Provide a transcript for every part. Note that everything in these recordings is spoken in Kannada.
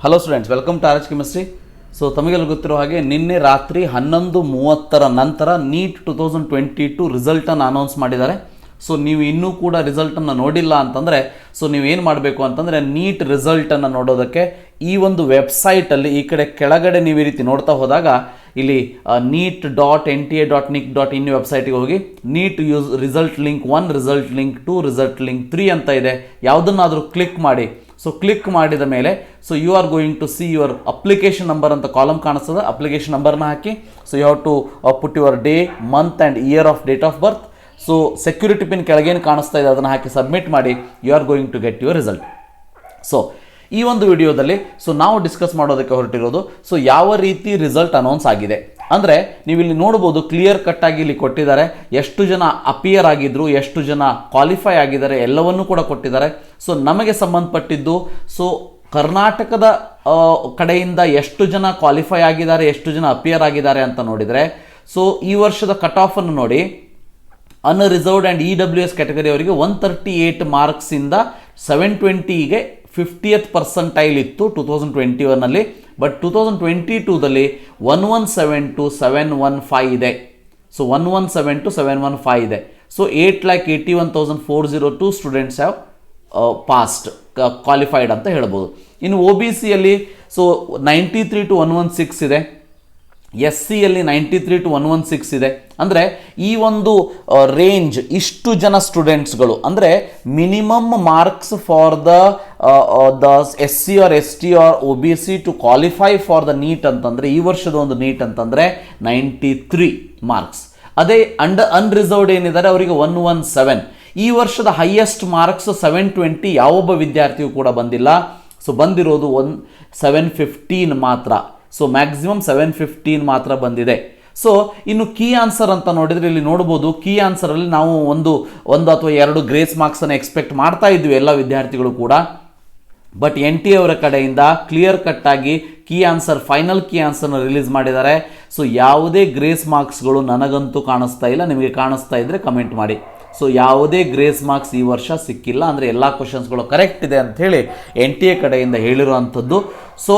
Hello students, welcome to RHchemistry. So ತಮಗೆಲ್ಲ ಗೊತ್ತಿರೋ ಹಾಗೆ ನಿನ್ನೆ ರಾತ್ರಿ 11:30 ನಂತರ ನೀಟ್ 2022 ರಿಸಲ್ಟನ್ನು ಅನೌನ್ಸ್ ಮಾಡಿದ್ದಾರೆ. ಸೊ ನೀವು ಇನ್ನೂ ಕೂಡ ರಿಸಲ್ಟನ್ನು ನೋಡಿಲ್ಲ ಅಂತಂದರೆ ಸೊ ನೀವೇನು ಮಾಡಬೇಕು ಅಂತಂದರೆ ನೀಟ್ ರಿಸಲ್ಟನ್ನು ನೋಡೋದಕ್ಕೆ ಈ ಒಂದು ವೆಬ್ಸೈಟಲ್ಲಿ ಈ ಕೆಳಗಡೆ ನೀವು ಈ ರೀತಿ ನೋಡ್ತಾ ಹೋದಾಗ ಇಲ್ಲಿ neet.nta.nic.in ವೆಬ್ಸೈಟಿಗೆ ಹೋಗಿ ನೀಟ್ ಯೂಸ್ result link 1, result link 2, result link 3 ಅಂತ ಇದೆ. ಯಾವುದನ್ನಾದರೂ ಕ್ಲಿಕ್ ಮಾಡಿ. ಸೊ ಕ್ಲಿಕ್ ಮಾಡಿದ ಮೇಲೆ so you are going to see your application number ಅಂತ ಕಾಲಮ್ ಕಾಣಿಸ್ತದೆ. ಅಪ್ಲಿಕೇಶನ್ ನಂಬರ್ನ ಹಾಕಿ. So you have to put your day, month and year of date of birth. So security pin ಕೆಳಗೇನು ಕಾಣಿಸ್ತಾ ಇದೆ ಅದನ್ನು ಹಾಕಿ ಸಬ್ಮಿಟ್ ಮಾಡಿ. You are going to get your result. So ಈ ಒಂದು ವಿಡಿಯೋದಲ್ಲಿ ಸೊ ನಾವು ಡಿಸ್ಕಸ್ ಮಾಡೋದಕ್ಕೆ ಹೊರಟಿರೋದು ಸೊ ಯಾವ ರೀತಿ ರಿಸಲ್ಟ್ ಅನೌನ್ಸ್ ಆಗಿದೆ ಅಂದರೆ ನೀವು ಇಲ್ಲಿ ನೋಡ್ಬೋದು, ಕ್ಲಿಯರ್ ಕಟ್ ಆಗಿ ಇಲ್ಲಿ ಕೊಟ್ಟಿದ್ದಾರೆ. ಎಷ್ಟು ಜನ ಅಪಿಯರ್ ಆಗಿದ್ರು, ಎಷ್ಟು ಜನ ಕ್ವಾಲಿಫೈ ಆಗಿದ್ದಾರೆ ಎಲ್ಲವನ್ನೂ ಕೂಡ ಕೊಟ್ಟಿದ್ದಾರೆ. ಸೊ ನಮಗೆ ಸಂಬಂಧಪಟ್ಟಿದ್ದು ಸೊ ಕರ್ನಾಟಕದ ಕಡೆಯಿಂದ ಎಷ್ಟು ಜನ ಕ್ವಾಲಿಫೈ ಆಗಿದ್ದಾರೆ, ಎಷ್ಟು ಜನ ಅಪಿಯರ್ ಆಗಿದ್ದಾರೆ ಅಂತ ನೋಡಿದರೆ ಸೊ ಈ ವರ್ಷದ ಕಟ್ ಆಫನ್ನು ನೋಡಿ. ಅನ್ರಿಸರ್ವ್ಡ್ ಆ್ಯಂಡ್ EWS ಕ್ಯಾಟಗರಿ ಅವರಿಗೆ 138 ಮಾರ್ಕ್ಸಿಂದ 720ಗೆ 50th ಪರ್ಸೆಂಟೈಲ್ ಇತ್ತು 2021ನಲ್ಲಿ. ಬಟ್ 2022ದಲ್ಲಿ 117 to 715 ಇದೆ. ಸೊ 117 to 715 ಇದೆ. So 8,81,402 students have passed, qualified ಅಂತ ಹೇಳ್ಬೋದು. ಇನ್ನು OBCಯಲ್ಲಿ ಸೊ 93 to 116 ಇದೆ. SCಯಲ್ಲಿ 93 to 116 ಇದೆ. ಅಂದರೆ ಈ ಒಂದು ರೇಂಜ್ ಇಷ್ಟು ಜನ ಸ್ಟೂಡೆಂಟ್ಸ್ಗಳು ಅಂದರೆ minimum marks for the SC or ST or OBC to qualify for the NEET ಅಂತಂದರೆ ಈ ವರ್ಷದ ಒಂದು ನೀಟ್ ಅಂತಂದರೆ 93 ಮಾರ್ಕ್ಸ್. ಅದೇ ಅನ್ರಿಸರ್ವ್ಡ್ ಏನಿದ್ದಾರೆ ಅವರಿಗೆ 117. ಈ ವರ್ಷದ ಹೈಯೆಸ್ಟ್ ಮಾರ್ಕ್ಸ್ 720 ಯಾವೊಬ್ಬ ವಿದ್ಯಾರ್ಥಿಯೂ ಕೂಡ ಬಂದಿಲ್ಲ. ಸೊ ಬಂದಿರೋದು 715 ಮಾತ್ರ. ಸೊ ಮ್ಯಾಕ್ಸಿಮಮ್ 715 ಮಾತ್ರ ಬಂದಿದೆ. ಸೊ ಇನ್ನು ಕೀ ಆನ್ಸರ್ ಅಂತ ನೋಡಿದರೆ ಇಲ್ಲಿ ನೋಡ್ಬೋದು, ಕೀ ಆನ್ಸರಲ್ಲಿ ನಾವು ಒಂದು ಅಥವಾ 2 ಗ್ರೇಸ್ ಮಾರ್ಕ್ಸನ್ನು ಎಕ್ಸ್ಪೆಕ್ಟ್ ಮಾಡ್ತಾ ಇದ್ವಿ ಎಲ್ಲ ವಿದ್ಯಾರ್ಥಿಗಳು ಕೂಡ. ಬಟ್ NTA ಅವರ ಕಡೆಯಿಂದ ಕ್ಲಿಯರ್ ಕಟ್ ಆಗಿ ಕೀ ಆನ್ಸರ್, ಫೈನಲ್ ಕೀ ಆನ್ಸರ್ನ ರಿಲೀಸ್ ಮಾಡಿದ್ದಾರೆ. ಸೊ ಯಾವುದೇ ಗ್ರೇಸ್ ಮಾರ್ಕ್ಸ್ಗಳು ನನಗಂತೂ ಕಾಣಿಸ್ತಾ ಇಲ್ಲ. ನಿಮಗೆ ಕಾಣಿಸ್ತಾ ಇದ್ದರೆ ಕಮೆಂಟ್ ಮಾಡಿ. ಸೊ ಯಾವುದೇ ಗ್ರೇಸ್ ಮಾರ್ಕ್ಸ್ ಈ ವರ್ಷ ಸಿಕ್ಕಿಲ್ಲ, ಅಂದರೆ ಎಲ್ಲ ಕ್ವಶನ್ಸ್ಗಳು ಕರೆಕ್ಟ್ ಇದೆ ಅಂಥೇಳಿ NTA ಕಡೆಯಿಂದ ಹೇಳಿರುವಂಥದ್ದು. ಸೊ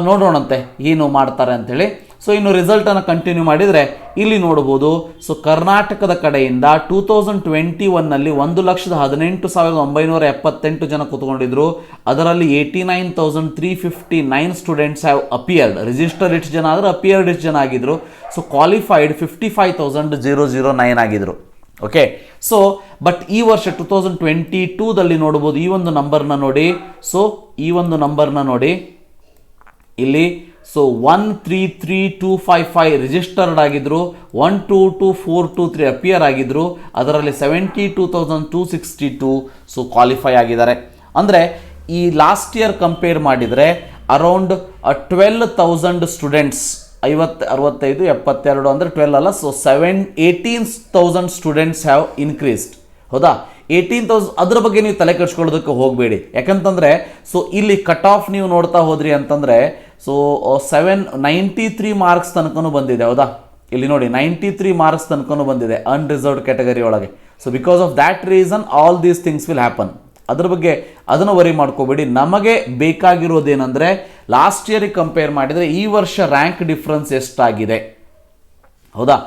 ನೋಡೋಣಂತೆ ಏನು ಮಾಡ್ತಾರೆ ಅಂಥೇಳಿ. ಸೊ ಇನ್ನು ರಿಸಲ್ಟನ್ನು ಕಂಟಿನ್ಯೂ ಮಾಡಿದರೆ ಇಲ್ಲಿ ನೋಡ್ಬೋದು. ಸೊ ಕರ್ನಾಟಕದ ಕಡೆಯಿಂದ 2021ನಲ್ಲಿ 1,18,978 ಜನ ಕೂತ್ಕೊಂಡಿದ್ರು. ಅದರಲ್ಲಿ 89,359 ಸ್ಟೂಡೆಂಟ್ಸ್ ಹ್ಯಾವ್ ಅಪಿಯರ್ಡ್. ರಿಜಿಸ್ಟರ್ಡ್ ಇಷ್ಟು ಜನ ಆದರೆ ಅಪಿಯರ್ಡ್ ಇಷ್ಟು ಜನ ಆಗಿದ್ರು. ಸೊ ಕ್ವಾಲಿಫೈಡ್ 55,009 ಆಗಿದ್ರು. ಓಕೆ. ಸೊ ಬಟ್ ಈ ವರ್ಷ 2022ದಲ್ಲಿ ನೋಡ್ಬೋದು, ಈ ಒಂದು ನಂಬರ್ನ ನೋಡಿ. ಸೊ ಈ ಒಂದು ನಂಬರ್ನ ನೋಡಿ ಇಲ್ಲಿ. ಸೊ 133,255 ರಿಜಿಸ್ಟರ್ಡ್ ಆಗಿದ್ರು, 122,423 ಅಪಿಯರ್ ಆಗಿದ್ರು. ಅದರಲ್ಲಿ 72,262 ಸೊ ಕ್ವಾಲಿಫೈ ಆಗಿದ್ದಾರೆ. ಅಂದರೆ ಈ ಲಾಸ್ಟ್ ಇಯರ್ ಕಂಪೇರ್ ಮಾಡಿದರೆ ಅರೌಂಡ್ 12,000 ಸ್ಟೂಡೆಂಟ್ಸ್, 50, 65, 72 ಅಂದರೆ 12 ಅಲ್ಲ. So 18,000 students have increased. ಹೌದಾ? 18,000. ಅದರ ಬಗ್ಗೆ ನೀವು ತಲೆ ಕೆಡಿಸ್ಕೊಳ್ಳೋದಕ್ಕೆ ಹೋಗಬೇಡಿ. ಯಾಕಂತಂದರೆ ಸೊ ಇಲ್ಲಿ ಕಟ್ ಆಫ್ ನೀವು ನೋಡ್ತಾ ಹೋದ್ರಿ ಅಂತಂದರೆ ಸೊ 793 ಮಾರ್ಕ್ಸ್ ತನಕನೂ ಬಂದಿದೆ. ಹೌದಾ? ಇಲ್ಲಿ ನೋಡಿ 93 ಮಾರ್ಕ್ಸ್ ತನಕನೂ ಬಂದಿದೆ ಅನ್ರಿಸರ್ವ್ಡ್ ಕ್ಯಾಟಗರಿ ಒಳಗೆ. So because of that reason all these things will happen. ಅದ್ರ ಬಗ್ಗೆ ಅದನ್ನು ವರಿ ಮಾಡ್ಕೋಬೇಡಿ. ನಮಗೆ ಬೇಕಾಗಿರೋದೇನೆಂದರೆ ಲಾಸ್ಟ್ ಇಯರಿಗೆ ಕಂಪೇರ್ ಮಾಡಿದರೆ ಈ ವರ್ಷ ರ್ಯಾಂಕ್ ಡಿಫ್ರೆನ್ಸ್ ಎಷ್ಟಾಗಿದೆ. ಹೌದಾ?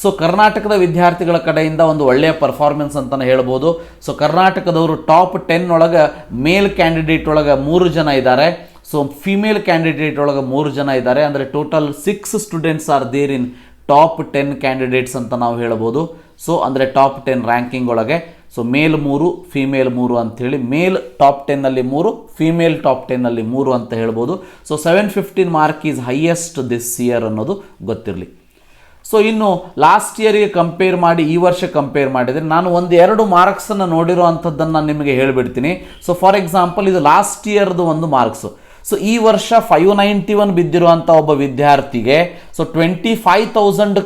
ಸೊ ಕರ್ನಾಟಕದ ವಿದ್ಯಾರ್ಥಿಗಳ ಕಡೆಯಿಂದ ಒಂದು ಒಳ್ಳೆಯ ಪರ್ಫಾರ್ಮೆನ್ಸ್ ಅಂತಲೇ ಹೇಳ್ಬೋದು. ಸೊ ಕರ್ನಾಟಕದವರು ಟಾಪ್ 10 ಒಳಗೆ ಮೇಲ್ ಕ್ಯಾಂಡಿಡೇಟ್ ಒಳಗೆ 3 ಜನ ಇದ್ದಾರೆ. ಸೊ ಫಿಮೇಲ್ ಕ್ಯಾಂಡಿಡೇಟ್ ಒಳಗೆ 3 ಜನ ಇದ್ದಾರೆ. ಅಂದರೆ total 6 students are there in top 10 candidates ಅಂತ ನಾವು ಹೇಳ್ಬೋದು. ಸೊ ಅಂದರೆ ಟಾಪ್ 10 ರ್ಯಾಂಕಿಂಗ್ ಒಳಗೆ ಸೊ ಮೇಲ್ 3, ಫಿಮೇಲ್ 3 ಅಂಥೇಳಿ, ಮೇಲ್ ಟಾಪ್ 10ನಲ್ಲಿ 3, ಫಿಮೇಲ್ ಟಾಪ್ 10ನಲ್ಲಿ 3 ಅಂತ ಹೇಳ್ಬೋದು. So 715 mark is highest this year ಅನ್ನೋದು ಗೊತ್ತಿರಲಿ. ಸೊ ಇನ್ನು ಲಾಸ್ಟ್ ಇಯರಿಗೆ ಕಂಪೇರ್ ಮಾಡಿ ಈ ವರ್ಷ ಕಂಪೇರ್ ಮಾಡಿದರೆ ನಾನು 1-2 ಮಾರ್ಕ್ಸನ್ನು ನೋಡಿರೋ ಅಂಥದ್ದನ್ನು ನಾನು ನಿಮಗೆ ಹೇಳಿಬಿಡ್ತೀನಿ. ಸೊ ಫಾರ್ ಎಕ್ಸಾಂಪಲ್ ಇದು ಲಾಸ್ಟ್ ಇಯರ್ದು ಒಂದು ಮಾರ್ಕ್ಸು. ಸೊ ಈ ವರ್ಷ 591 ಬಿದ್ದಿರುವಂಥ ಒಬ್ಬ ವಿದ್ಯಾರ್ಥಿಗೆ ಸೊ 25,000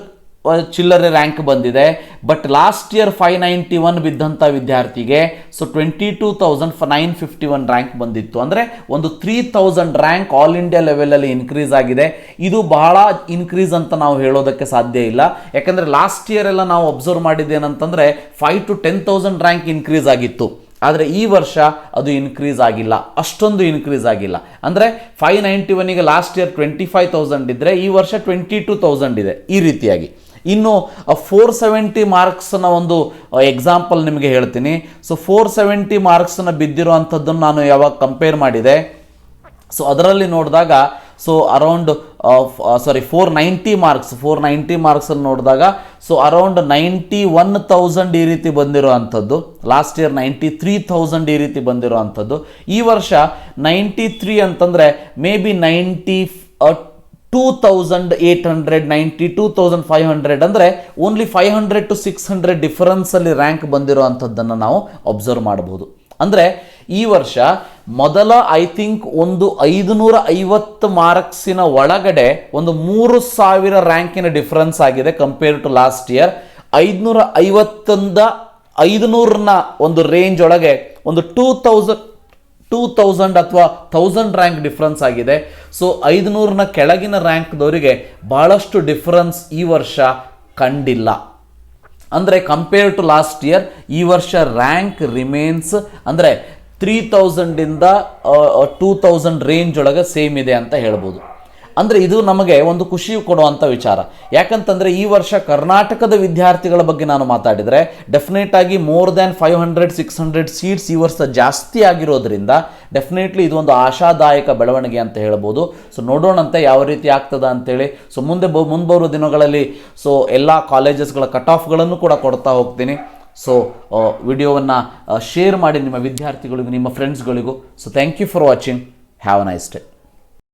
ಚಿಲ್ಲರೆ ರ್ಯಾಂಕ್ ಬಂದಿದೆ. ಬಟ್ ಲಾಸ್ಟ್ ಇಯರ್ 591 ಬಿದ್ದಂಥ ವಿದ್ಯಾರ್ಥಿಗೆ ಸೊ 22,951 ರ್ಯಾಂಕ್ ಬಂದಿತ್ತು. ಅಂದರೆ ಒಂದು 3,000 ರ್ಯಾಂಕ್ ಆಲ್ ಇಂಡಿಯಾ ಲೆವೆಲಲ್ಲಿ ಇನ್ಕ್ರೀಸ್ ಆಗಿದೆ. ಇದು ಬಹಳ ಇನ್ಕ್ರೀಸ್ ಅಂತ ನಾವು ಹೇಳೋದಕ್ಕೆ ಸಾಧ್ಯ ಇಲ್ಲ. ಯಾಕಂದರೆ ಲಾಸ್ಟ್ ಇಯರ್ ಎಲ್ಲ ನಾವು ಅಬ್ಸರ್ವ್ ಮಾಡಿದ್ದೇನಂತಂದರೆ 5,000 to 10,000 ರ್ಯಾಂಕ್ ಇನ್ಕ್ರೀಸ್ ಆಗಿತ್ತು. ಆದರೆ ಈ ವರ್ಷ ಅದು ಇನ್ಕ್ರೀಸ್ ಆಗಿಲ್ಲ, ಅಷ್ಟೊಂದು ಇನ್ಕ್ರೀಸ್ ಆಗಿಲ್ಲ. ಅಂದರೆ 591ಗೆ ಲಾಸ್ಟ್ ಇಯರ್ 25,000 ಇದ್ದರೆ ಈ ವರ್ಷ 22,000 ಇದೆ. ಈ ರೀತಿಯಾಗಿ ಇನ್ನು 470 ಮಾರ್ಕ್ಸ್ನ ಒಂದು ಎಕ್ಸಾಂಪಲ್ ನಿಮಗೆ ಹೇಳ್ತೀನಿ. ಸೊ 470 ಮಾರ್ಕ್ಸ್ನ ಬಿದ್ದಿರುವಂಥದ್ದನ್ನು ನಾನು ಯಾವಾಗ ಕಂಪೇರ್ ಮಾಡಿದೆ, ಸೊ ಅದರಲ್ಲಿ ನೋಡಿದಾಗ ಸೊ ಅರೌಂಡ್ 490 ಮಾರ್ಕ್ಸನ್ನು ನೋಡಿದಾಗ ಸೊ ಅರೌಂಡ್ 91,000 ಈ ರೀತಿ ಬಂದಿರೋ ಅಂಥದ್ದು. ಲಾಸ್ಟ್ ಇಯರ್ 93,000 ಈ ರೀತಿ ಬಂದಿರೋ ಅಂಥದ್ದು. ಈ ವರ್ಷ 93 ಅಂತಂದರೆ ಮೇ ಬಿ 92,800 92,500 ಅಂದರೆ ಓನ್ಲಿ 500 to 600 ಡಿಫರೆನ್ಸಲ್ಲಿ ರ್ಯಾಂಕ್ ಬಂದಿರೋ ಅಂಥದ್ದನ್ನು ನಾವು ಅಬ್ಸರ್ವ್ ಮಾಡಬಹುದು. ಅಂದರೆ ಈ ವರ್ಷ ಮೊದಲ ಐ ಥಿಂಕ್ ಒಂದು 550 ಮಾರ್ಕ್ಸಿನ ಒಳಗಡೆ ಒಂದು 3,000 ರ್ಯಾಂಕಿನ ಡಿಫರೆನ್ಸ್ ಆಗಿದೆ ಕಂಪೇರ್ ಟು ಲಾಸ್ಟ್ ಇಯರ್. 550ರಿಂದ 500ನ ಒಂದು ರೇಂಜ್ ಒಳಗೆ ಒಂದು 2,000 ಅಥವಾ 1,000 ರ್ಯಾಂಕ್ ಡಿಫರೆನ್ಸ್ ಆಗಿದೆ. ಸೊ 500ನ ಕೆಳಗಿನ ರ್ಯಾಂಕ್ದವರಿಗೆ ಬಹಳಷ್ಟು ಡಿಫರೆನ್ಸ್ ಈ ವರ್ಷ ಕಂಡಿಲ್ಲ. ಅಂದರೆ ಕಂಪೇರ್ ಟು ಲಾಸ್ಟ್ ಇಯರ್ ಈ ವರ್ಷ ರ್ಯಾಂಕ್ ರಿಮೇನ್ಸ್ ಅಂದರೆ 3,000ಇಂದ 2,000 ರೇಂಜ್ ಒಳಗೆ ಸೇಮ್ ಇದೆ ಅಂತ ಹೇಳ್ಬೋದು. ಅಂದರೆ ಇದು ನಮಗೆ ಒಂದು ಖುಷಿ ಕೊಡುವಂಥ ವಿಚಾರ. ಯಾಕಂತಂದರೆ ಈ ವರ್ಷ ಕರ್ನಾಟಕದ ವಿದ್ಯಾರ್ಥಿಗಳ ಬಗ್ಗೆ ನಾನು ಮಾತಾಡಿದರೆ ಡೆಫಿನೆಟ್ ಆಗಿ ಮೋರ್ ದ್ಯಾನ್ 500-600 ಸೀಟ್ಸ್ ಈ ವರ್ಷ ಜಾಸ್ತಿ ಆಗಿರೋದ್ರಿಂದ ಡೆಫಿನೆಟ್ಲಿ ಇದು ಒಂದು ಆಶಾದಾಯಕ ಬೆಳವಣಿಗೆ ಅಂತ ಹೇಳ್ಬೋದು. ಸೊ ನೋಡೋಣಂತೆ ಯಾವ ರೀತಿ ಆಗ್ತದೆ ಅಂತೇಳಿ. ಸೊ ಮುಂಬರುವ ದಿನಗಳಲ್ಲಿ ಸೊ ಎಲ್ಲ ಕಾಲೇಜಸ್ಗಳ ಕಟ್ ಆಫ್ಗಳನ್ನು ಕೂಡ ಕೊಡ್ತಾ ಹೋಗ್ತೀನಿ. ಸೊ ವಿಡಿಯೋವನ್ನು ಶೇರ್ ಮಾಡಿ ನಿಮ್ಮ ವಿದ್ಯಾರ್ಥಿಗಳಿಗೂ ನಿಮ್ಮ ಫ್ರೆಂಡ್ಸ್ಗಳಿಗೂ. So thank you for watching. Have a nice day.